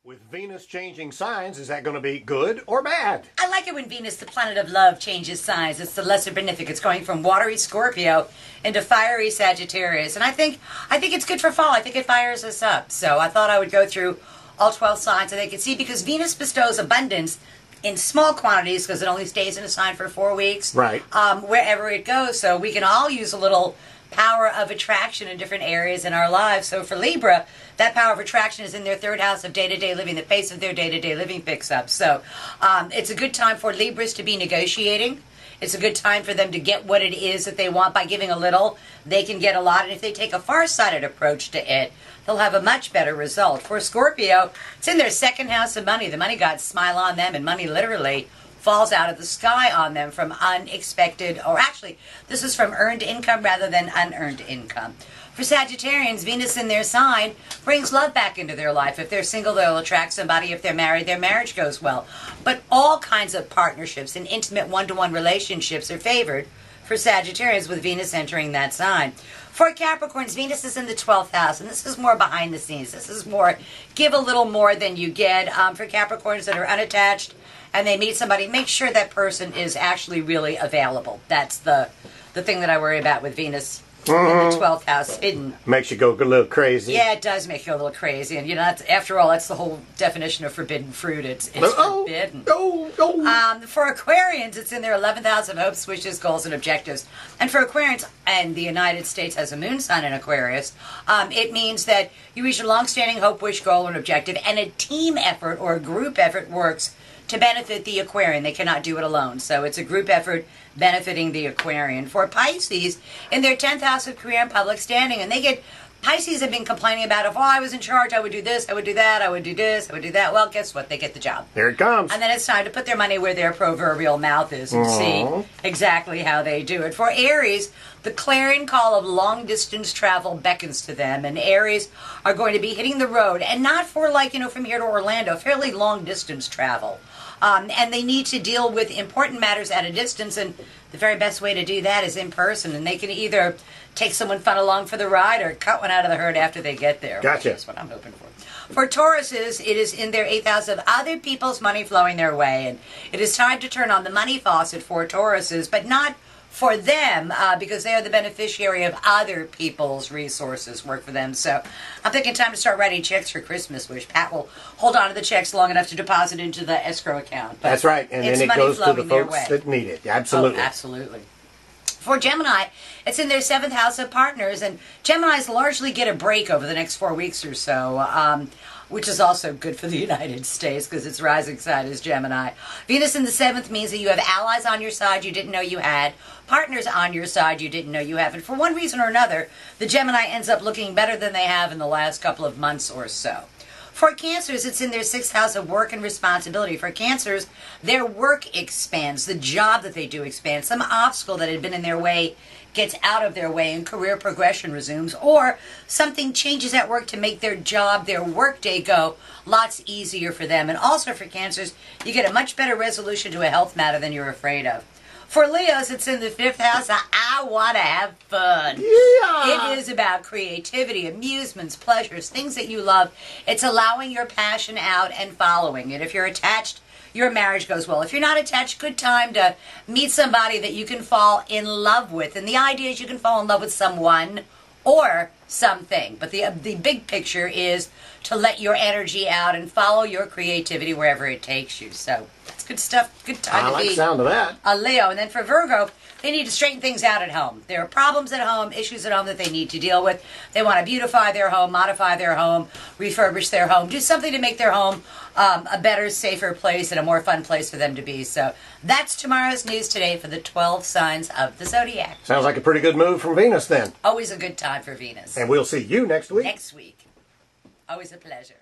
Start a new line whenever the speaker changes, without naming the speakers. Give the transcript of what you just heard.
With Venus changing signs, is that going to be good or bad?
I like it when Venus, the planet of love, changes signs. It's the lesser benefic. It's going from watery Scorpio into fiery Sagittarius. And I think it's good for fall. I think it fires us up. So I thought I would go through all 12 signs so they could see, because Venus bestows abundance in small quantities because it only stays in a sign for 4 weeks.
Right.
Wherever it goes. So we can all use a little power of attraction in different areas in our lives. So for Libra, that power of attraction is in their third house of day-to-day living. The pace of their day-to-day living picks up. So it's a good time for Libras to be negotiating. It's a good time for them to get what it is that they want. By giving a little, they can get a lot. And if they take a far-sighted approach to it, they'll have a much better result. For Scorpio, it's in their second house of money. The money gods smile on them, and money literally falls out of the sky on them from unexpected, or actually, this is from earned income rather than unearned income. For Sagittarians, Venus in their sign brings love back into their life. If they're single, they'll attract somebody. If they're married, their marriage goes well. But all kinds of partnerships and intimate one-to-one relationships are favored for Sagittarians with Venus entering that sign. For Capricorns, Venus is in the 12th house, and this is more behind the scenes. This is more give a little more than you get. For Capricorns that are unattached and they meet somebody, make sure that person is actually really available. That's the thing that I worry about with Venus in the 12th house hidden.
Makes you go a little crazy.
Yeah, it does make you go a little crazy. And, you know, after all, that's the whole definition of forbidden fruit. It's forbidden. For Aquarians, it's in their 11th house of hopes, wishes, goals, and objectives. And for Aquarians, and the United States has a moon sign in Aquarius, it means that you reach a long-standing hope, wish, goal, and objective, and a team effort or a group effort works to benefit the Aquarian. They cannot do it alone. So it's a group effort benefiting the Aquarian. For Pisces, in their 10th house of career and public standing, and Pisces have been complaining about, if I was in charge, I would do this, I would do that, I would do this, I would do that. Well, guess what? They get the job.
Here it comes.
And then it's time to put their money where their proverbial mouth is and see exactly how they do it. For Aries, the clarion call of long-distance travel beckons to them, and Aries are going to be hitting the road, and not for, like, you know, from here to Orlando, fairly long-distance travel. And they need to deal with important matters at a distance, and the very best way to do that is in person. And they can either take someone fun along for the ride or cut one out of the herd after they get there.
Gotcha.
That's what I'm hoping for. For Tauruses, it is in their 8th house of other people's money flowing their way. And it is time to turn on the money faucet for Tauruses, but not for them, because they are the beneficiary of other people's resources work for them. So I'm thinking time to start writing checks for Christmas, which Pat will hold on to the checks long enough to deposit into the escrow account. But
that's right, and then it goes to the folks that need it. Absolutely.
Oh, absolutely. For Gemini, it's in their 7th house of partners, and Geminis largely get a break over the next 4 weeks or so, which is also good for the United States because its rising sign is Gemini. Venus in the 7th means that you have allies on your side you didn't know you had, partners on your side you didn't know you have, and for one reason or another, the Gemini ends up looking better than they have in the last couple of months or so. For Cancers, it's in their 6th house of work and responsibility. For Cancers, their work expands. The job that they do expands. Some obstacle that had been in their way gets out of their way and career progression resumes, or something changes at work to make their job, their work day go lots easier for them. And also for Cancers, you get a much better resolution to a health matter than you're afraid of. For Leos, it's in the 5th house. I want to have fun. Yeah. It is about creativity, amusements, pleasures, things that you love. It's allowing your passion out and following it. If you're attached, your marriage goes well. If you're not attached, good time to meet somebody that you can fall in love with. And the idea is you can fall in love with someone or something. But the big picture is to let your energy out and follow your creativity wherever it takes you. So that's good stuff. Good time to be. I like the sound of that. A Leo. And then for Virgo, they need to straighten things out at home. There are problems at home, issues at home that they need to deal with. They want to beautify their home, modify their home, refurbish their home, do something to make their home a better, safer place and a more fun place for them to be. So that's tomorrow's news today for the 12 signs of the zodiac.
Sounds like a pretty good move from Venus then.
Always a good time for Venus.
And we'll see you next week.
Next week. Always a pleasure.